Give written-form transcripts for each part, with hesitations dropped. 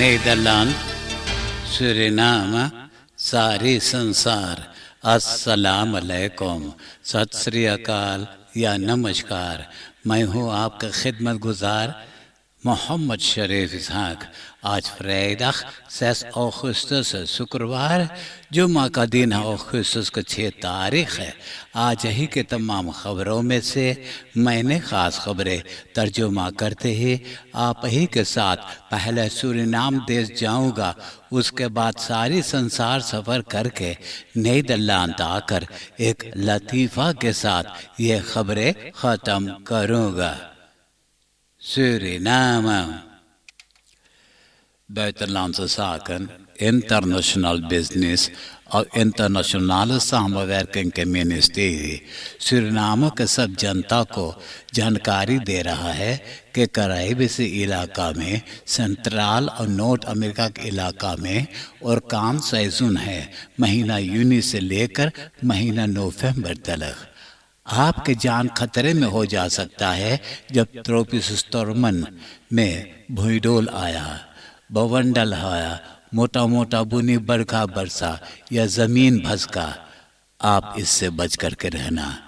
Nederland, Suriname, सारी संसार अस्सलाम अलैकुम, सत श्री अकाल या नमस्कार। मैं हूँ आपका खिदमत गुजार मोहम्मद शरीफ इसहाक। आज फ्राइडे 6 अगस्त शुक्रवार जुम्मा का दिन है। अगस्त का 6 तारीख है। आज ही के तमाम खबरों में से मैंने ख़ास खबरें तर्जुमा करते ही आप ही के साथ पहले सूरीनाम देश जाऊंगा, उसके बाद सारी संसार सफ़र करके नीदरलैंड आकर एक लतीफ़ा के साथ ये खबरें ख़त्म करूंगा। Suriname. Buitenlandse zaken, international business और इंटरनेशनल सामवर्किंग के ministerie सूरीनाम के सब जनता को जानकारी दे रहा है कि कराइबिस इलाका में, सेंट्रल और नॉर्थ अमेरिका के इलाका में और काम सीजन है महीना यूनी से लेकर महीना नवंबर तक। आपके जान खतरे में हो जा सकता है जब ट्रोपिस स्टॉर्मन में भूईडोल आया, बवंडर आया, मोटा मोटा बुनी बरखा बरसा या ज़मीन भसका। आप इससे बच करके रहना।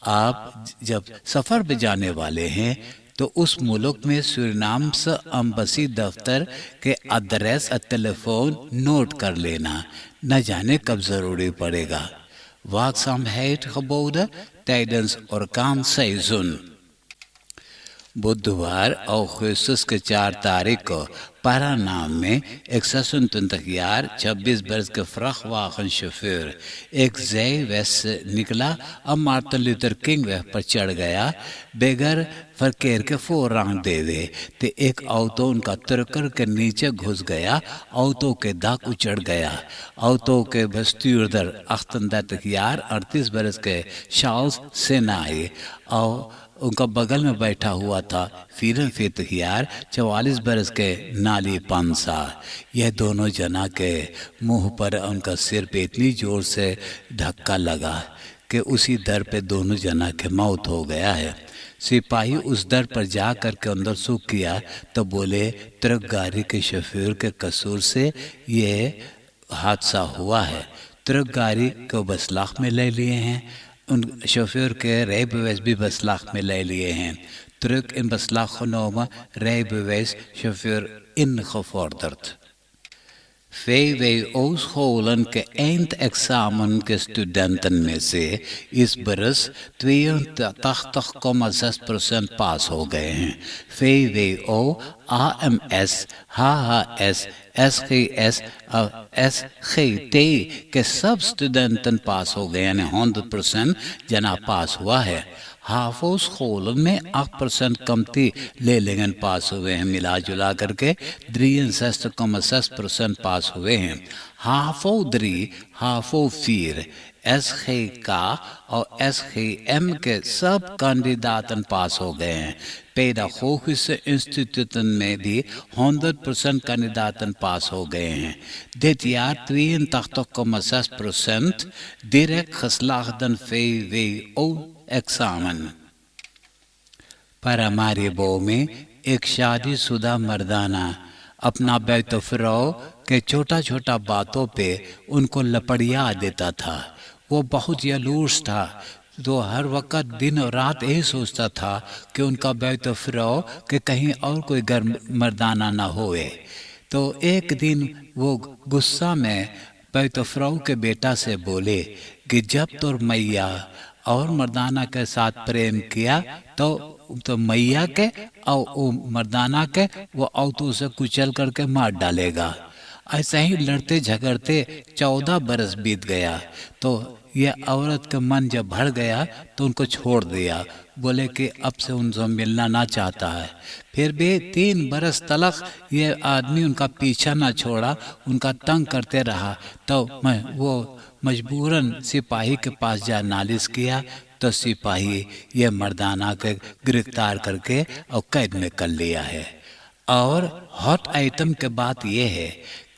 आप जब सफ़र पे जाने वाले हैं तो उस मुल्क में सूरीनाम से एम्बेसी दफ्तर के एड्रेस और टेलीफोन नोट कर लेना, न जाने कब ज़रूरी पड़ेगा। Waakzaamheid geboden tijdens orkaanseizoen. बुधवार अगस्त के 4 तारीख को पारानाम में एक 26 वर्ष के फ्रख वाहन शोफर एक जय वेस्ट से निकला और मार्टिन लूथर किंग वे पर चढ़ गया बगैर फरकेर के फोरांग दे दे ते एक ऑटो उनका तुरकर के नीचे घुस गया। ऑटो के दाग उचड़ गया। ऑटो के बस्तीउर्दर अख्तंदा तकियार 38 वर्ष के शाउस सेनाई और उनका बगल में बैठा हुआ था फिरन फितहियार 44 बरस के नाली पांसा। यह दोनों जना के मुंह पर उनका सिर पे इतनी जोर से धक्का लगा कि उसी दर पे दोनों जना के मौत हो गया है। सिपाही उस दर पर जा कर के अंदर सूख किया तो बोले ट्रक गाड़ी के शोफर के कसूर से ये हादसा हुआ है। ट्रक गाड़ी को बसलाख में ले लिए हैं, उन शोफर के rijbewijs भी बसलाख में ले लिए हैं। terug in beslag genomen rijbewijs chauffeur ingevorderd. VWO-scholen के eindexamen के studenten में से इस बरस 82,6% पास हो गए हैं। VWO, AMS, HHS, SGS और SGT के सब studenten पास हो गए, यानी 100% जना पास हुआ है। हाफो स्कूल में 8% कमती ले लेकिन पास हुए हैं। मिला जुला करके 63,6% पास हुए हैं। हाफो 3, हाफो 4, SGK और SGM के सब कैंडिडेटन पास हो गए हैं। पेडागोगिस्che इंस्टीट्यूटन में भी 100% कैंडिडेटन पास हो गए हैं। dit jaar 82,6% direct geslaagden VWO-examen। Paramaribo में एक शादीशुदा मर्दाना अपना बेतफरो के छोटा छोटा बातों पे उनको लपड़िया देता था। वो बहुत जलूस था, तो हर वक्त दिन और रात यही सोचता था कि उनका बेतफरो के कहीं और कोई घर मर्दाना ना होए। तो एक दिन वो गुस्सा में बेतफरो के बेटा से बोले कि जब तोर मैया और मर्दाना के साथ प्रेम किया तो मैया के और वो मर्दाना के वो औतों से कुचल करके मार डालेगा। ऐसे ही लड़ते झगड़ते 14 बरस बीत गया। तो यह औरत का मन जब भर गया तो उनको छोड़ दिया। बोले कि अब से उनसे मिलना ना चाहता है। फिर भी 3 बरस तलक ये आदमी उनका पीछा ना छोड़ा, उनका तंग करते रहा। तो वो मजबूरन सिपाही के पास जा नालिश किया तो सिपाही ये मर्दाना के गिरफ्तार करके और कैद में कर लिया है। और हॉट आइटम के बात यह है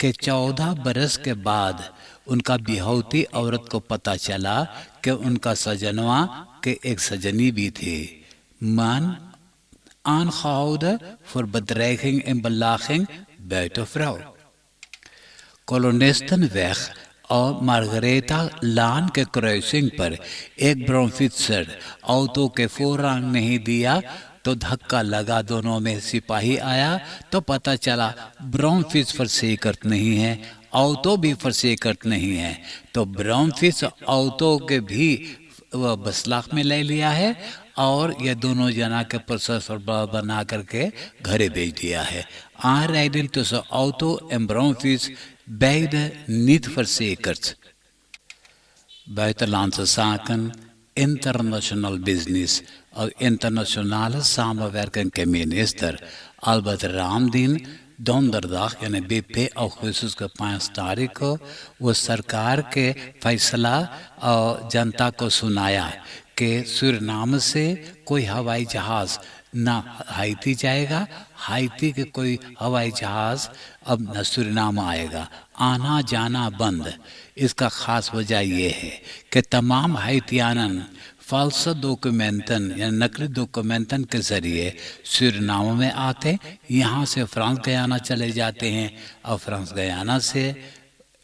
कि 14 बरस के बाद उनका बिहाउती औरत को पता चला कि उनका सजनवा के एक सजनी भी थी। Man aangehouden voor bedreiging en belaging buitenvrouw. Kolonistenweg और मार्गरेटा लान के क्रॉसिंग पर एक ब्राउनफिट्जर ऑटो के फौरन नहीं दिया तो धक्का लगा, दोनों में सिपाही आया तो पता चला ब्राउनफिट्ज फॉरसेकर्ट नहीं है, ऑटो भी फॉरसेकर्ट नहीं है, तो ब्राउनफिट्ज ऑटो के भी वह बसलाख में ले लिया है और ये दोनों जना के प्रोसेस बना करके घरे भेज दिया है. Aanrijding tussen auto en Braunfels, beide niet verzekerd. Buitenlandse zaken, international business और internationale samenwerking के मिनिस्टर अल्बर्ट रामदीन donderdag यानी 2 अगस्त के 5 तारीख को वो सरकार के फैसला और जनता को सुनाया कि सूरीनाम से कोई हवाई जहाज़ ना हाइती जाएगा, हाइती के कोई हवाई जहाज़ अब न सूरीनाम आएगा, आना जाना बंद. इसका ख़ास वजह ये है कि तमाम हाइतियानन फाल्स डॉक्यूमेंटन या नकली डॉक्यूमेंटन के ज़रिए सूरीनाम में आते, यहाँ से फ्रांस गयाना चले जाते हैं और फ्रांस गयाना से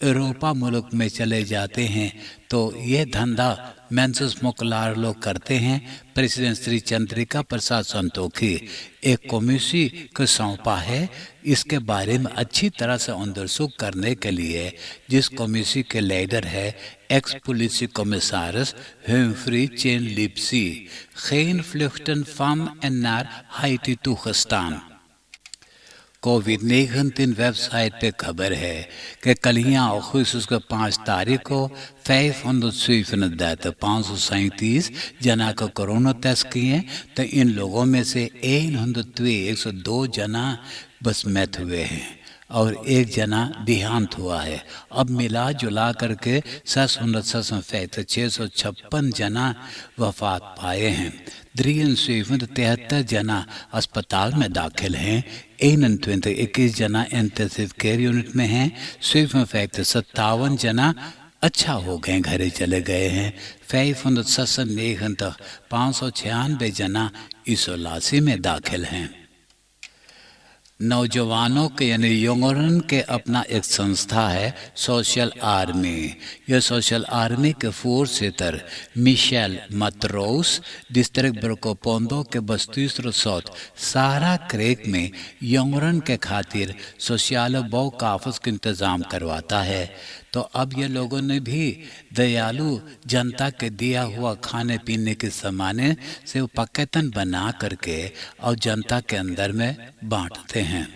यूरोपा मुल्क में चले जाते हैं. तो ये धंधा मेंसस मोकलार लोग करते हैं. प्रेसिडेंट श्री चंद्रिका प्रसाद संतोखी एक कमेटी को सौंपा है इसके बारे में अच्छी तरह से अंदरसूख करने के लिए, जिस कमेटी के लीडर है x police commissioner Humphrey Chen Lipsy. Geen vluchten van en naar Haiti toegestaan. कोविड-19 वेबसाइट पे खबर है कि कल यहाँ अगस्त के 5 तारीख को 537 जना को कोरोना टेस्ट किए, तो इन लोगों में से 102 जना बस मृत हुए हैं और 1 जना देहांत हुआ है. अब मिला जुला करके 656 जना वफात पाए हैं. 373 जना अस्पताल में दाखिल हैं, 21 जना इंटेंसिव केयर यूनिट में हैं, 57 जना अच्छा हो गए, घरे चले गए हैं. 596 जना इसोलासी में दाखिल हैं. नौजवानों के यानी यंगरन के अपना एक संस्था है सोशल आर्मी. यह सोशल आर्मी के फोर्सेटर मिशेल मत्रोस डिस्ट्रिक्ट ब्रोकोपोंडो के 32 सारा क्रेक में यंगरन के खातिर सोशल बो काफस का इंतज़ाम करवाता है. तो अब ये लोगों ने भी दयालु जनता के दिया हुआ खाने पीने के सामान से वो पैकेटन बना करके और जनता के अंदर में बांटते हैं.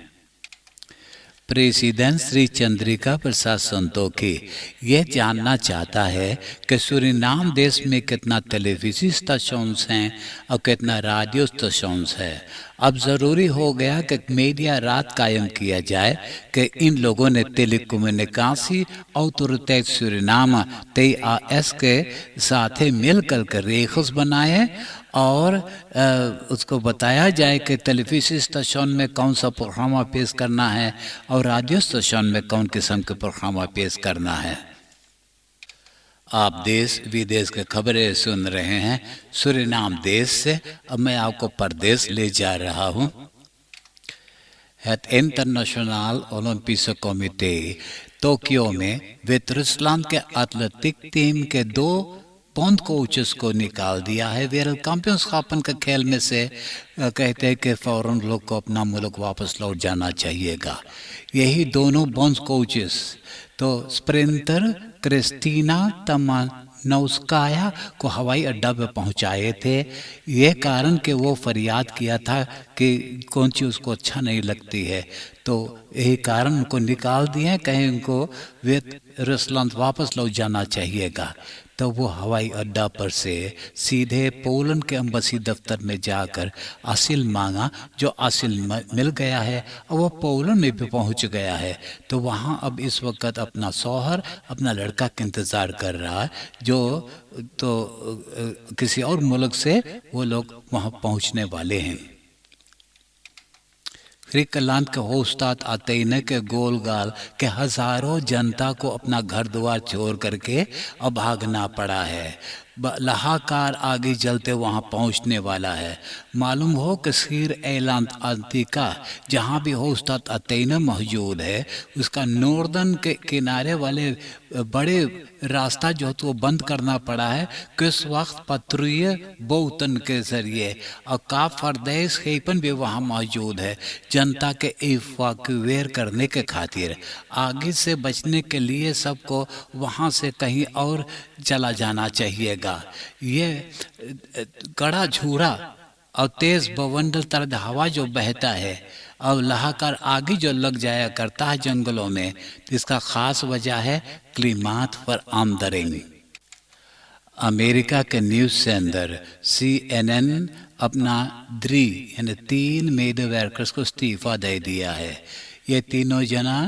प्रेसिडेंट श्री चंद्रिका प्रसाद संतोखी ये जानना चाहता है कि सूरीनाम देश में कितना टेलीविजन स्टेशंस हैं और कितना रेडियो स्टेशंस है. अब ज़रूरी हो गया कि मीडिया रात कायम किया जाए कि इन लोगों ने टेलीकम्युनिकेशन ऑथोरिटी सूरीनाम TAS के साथ मिल कर रेखस बनाए और उसको बताया जाए कि टेलीविजन स्टेशन में कौन सा प्रोग्राम पेश करना है और रेडियो स्टेशन में कौन किस्म के प्रोग्राम पेश करना है. आप देश विदेश के खबरें सुन रहे हैं सूरीनाम देश से. अब मैं आपको परदेश ले जा रहा हूँ. Het international Olympic committee Tokyo में वियतनाम के एथलेटिक टीम के 2 पौंड कोचेस को निकाल दिया है. वर्ल्ड चैंपियनशिप के खेल में से कहते हैं कि फौरन लोग को अपना मुल्क वापस लौट जाना चाहिएगा. यही दोनों बॉन्स कोचेस तो स्प्रिंटर क्रिस्टीना तमानोस्काया को हवाई अड्डा पे पहुंचाए थे. ये कारण कि वो फरियाद किया था कि कौन चीज़ उसको अच्छा नहीं लगती है, तो यही कारण उनको निकाल दिए, कहीं उनको वियतनाम वापस लौट जाना चाहिएगा. तो वो हवाई अड्डा पर से सीधे पोलैंड के एम्बेसी दफ्तर में जाकर असील मांगा, जो असील मिल गया है और वो पोलैंड में भी पहुंच गया है. तो वहाँ अब इस वक्त अपना शौहर अपना लड़का का इंतज़ार कर रहा है, जो तो किसी और मुल्क से वो लोग वहाँ पहुँचने वाले हैं. ग्रीकलैंड के होस्टात अथेना के गोलगाल के हजारों जनता को अपना घर द्वार छोड़ करके अब भागना पड़ा है. लहाकार आगे जलते वहां पहुंचने वाला है। मालूम हो कि सीर एलान अंतिका जहां भी हो उस्ताद अतैना मौजूद है, उसका नॉर्दर्न के किनारे वाले बड़े रास्ता जो तो बंद करना पड़ा है किस वक्त पत्रुए बोतन के जरिए। और का फरदेश खेपन भी वहाँ मौजूद है जनता के इवाक्यूएट करने के खातिर। आगे से बचने के लिए सबको वहाँ से कहीं और चला जाना चाहिएगा। ये गड़ा झूरा और तेज बवंडर तरद हवा जो बहता है और लहाकार आगे जो लग जाया करता है जंगलों में, इसका खास वजह है क्लीमात फॉर आमदरिंग। अमेरिका के न्यूज़ सेंटर CNN अपना यानी 3 मेड वर्कर्स को इस्तीफा दे दिया है। ये तीनों जना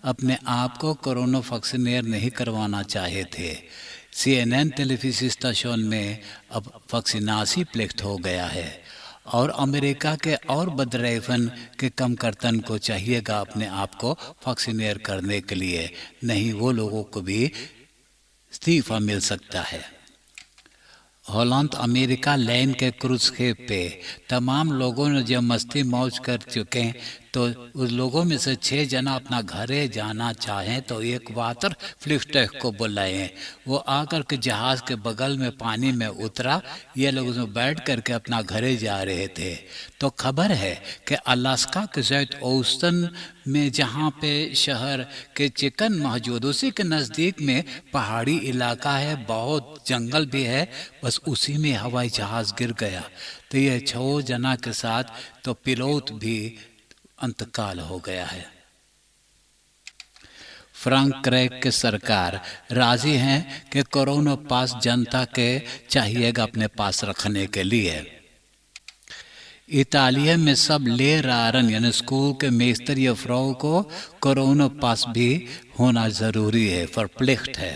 अपने आप को कोरोना वैक्सीनेट नहीं करवाना चाहे थे। CNN टेलीविजन स्टेशन में अब वैक्सीनासी प्लेक्ट हो गया है और अमेरिका के और बदरैफन के कम करतन को चाहिएगा अपने आप को वैक्सीनेट करने के लिए, नहीं वो लोगों को भी इस्तीफा मिल सकता है। हॉलैंड अमेरिका लैंड के क्रूज शिप पे तमाम लोगों ने जब मस्ती मौज कर चुके हैं तो उस लोगों में से 6 जना अपना घरे जाना चाहें तो एक वाटर फ्लिफ्टेक को बुलाए। वो आकर के जहाज के बगल में पानी में उतरा, ये लोग उसमें बैठ करके अपना घरे जा रहे थे। तो खबर है कि अलास्का के जैत ओस्टन में जहाँ पे शहर के चिकन मौजूद, उसी के नज़दीक में पहाड़ी इलाका है, बहुत जंगल भी है, बस उसी में हवाई जहाज़ गिर गया। तो ये 6 जना के साथ तो पिलोट भी अंतकाल हो गया है। फ्रैंक क्रैक के सरकार राजी हैं कि कोरोना पास जनता के चाहिएगा अपने पास रखने के लिए। इतालिया में सब ले रारन यानी स्कूल के मेस्तर या फ्राउ को कोरोना पास भी होना जरूरी है, फॉरप्लिख्ट है।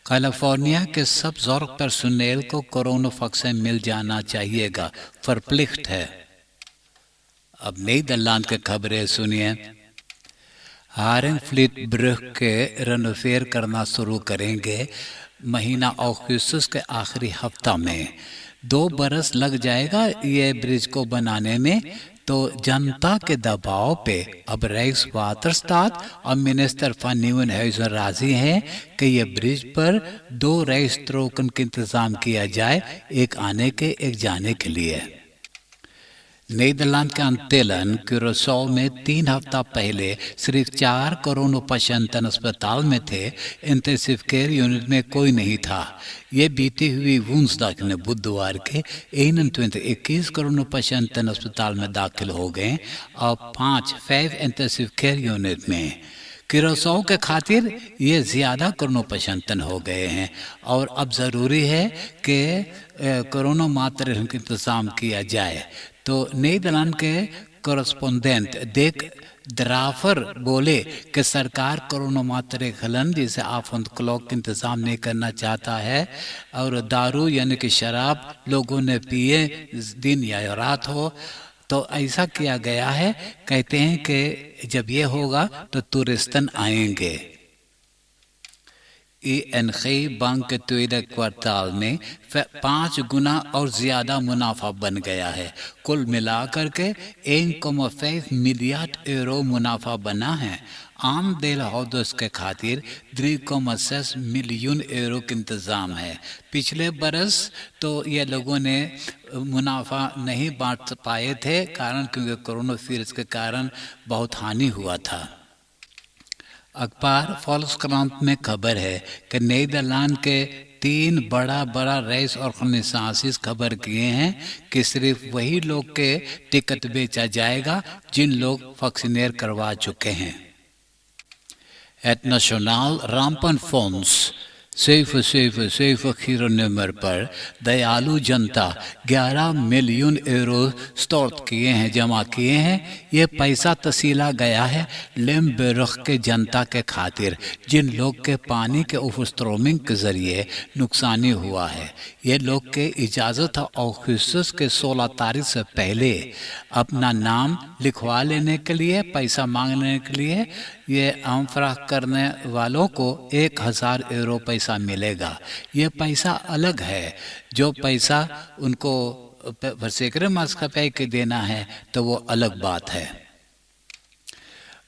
कैलिफोर्निया के सब जॉर्क पर्सनेल को कोरोना वैक्सीन मिल जाना चाहिएगा, फॉरप्लिख्ट है। अब नीदरलैंड के खबरें सुनिए। हारेनफ्लीट ब्रुक के रेनोवेट करना शुरू करेंगे महीना अगस्त के आखिरी हफ्ता में। 2 बरस लग जाएगा ये ब्रिज को बनाने में। तो जनता के दबाव पे अब रईस वाटरस्टाट और मिनिस्टर फन न्यूवेनहुइज़न राजी हैं कि ये ब्रिज पर 2 रईस टोकन का इंतजाम किया जाए, एक आने के एक जाने के लिए। नीदरलैंड के अंतिलन क्यूरासाओ में 3 हफ्ता पहले सिर्फ 4 कोरोना पेशेंट अस्पताल में थे, इंटेंसिव केयर यूनिट में कोई नहीं था। ये बीती हुई वुंसडाग ने बुधवार के 21 कोरोना पेशेंट अस्पताल में दाखिल हो गए और 5 इंटेंसिव केयर यूनिट में। क्यूरासाओ के खातिर ये ज़्यादा कोरोना पेशेंट हो गए हैं और अब ज़रूरी है कि कोरोना मात्र का इंतज़ाम किया जाए। तो नीदरलैंड के कॉरेस्पोंडेंट डेक ड्राफर बोले कि सरकार कोरोना मात्रे खलन जिसे आफंद क्लॉक का इंतजाम नहीं करना चाहता है और दारू यानी कि शराब लोगों ने पिए दिन या रात हो तो ऐसा किया गया है। कहते हैं कि जब ये होगा तो टूरिस्टन आएंगे। ING बैंक के tweede क्वार्टाल में 5 गुना और ज्यादा मुनाफा बन गया है। कुल मिलाकर के 1,5 मिलियन यूरो मुनाफा बना है। आम देल हौदस के खातिर 3,6 मिलियन यूरो का इंतजाम है। पिछले बरस तो ये लोगों ने मुनाफा नहीं बांट पाए थे कारण क्योंकि कोरोना वायरस के कारण बहुत हानि हुआ था। अखबार वॉल्क्सक्रांत में खबर है कि नीदरलैंड के 3 बड़ा रेस ऑर्गेनाइजेशंस खबर किए हैं कि सिर्फ वही लोग के टिकट बेचा जाएगा जिन लोग वैक्सीनेट करवा चुके हैं। Het Nationaal Rampenfonds 777 नंबर पर दयालु जनता 11 मिलियन यूरो स्टोर किए हैं, जमा किए हैं। ये पैसा तसीला गया है लेम्बेरख के जनता के खातिर जिन लोग के पानी के ओवरस्ट्रोमिंग के जरिए नुकसानी हुआ है। ये लोग के इजाज़त और अगस्त के 16 तारीख से पहले अपना नाम लिखवा लेने के लिए, पैसा मांगने के लिए ये आमफ्राक करने वालों को 1000 यूरो पैसा मिलेगा। ये पैसा अलग है। जो पैसा उनको वर्षेकरे मास का पैक देना है तो वो अलग बात है।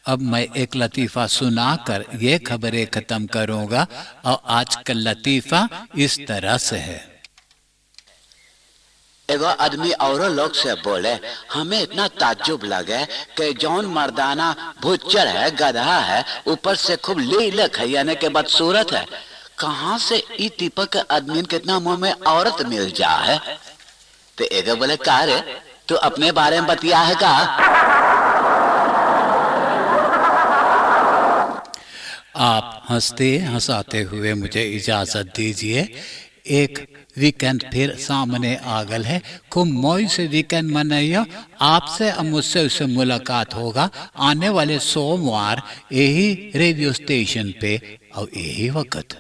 अब मैं एक लतीफ़ा सुनाकर ये खबरें ख़त्म करूँगा और आज का लतीफ़ा इस तरह से है। एगो आदमी औरों लोग से बोले, हमें इतना ताज्जुब लगे कि जौन मर्दाना भुच्चर है, गधा है, ऊपर से खूब लीले खैयाने के बदसूरत है, कहाँ से ई टिपक के आदमी कितना मुंह में औरत मिल जा है। तो एगो बोले, का रे तू अपने बारे में बतिया है का? आप हंसते हंसाते हुए मुझे इजाज़त दीजिए। एक वीकेंड फिर सामने आ गल है। खूब मौज से वीकेंड मनाइयो। आपसे और मुझसे उससे मुलाकात होगा आने वाले सोमवार यही रेडियो स्टेशन पे और यही वक्त।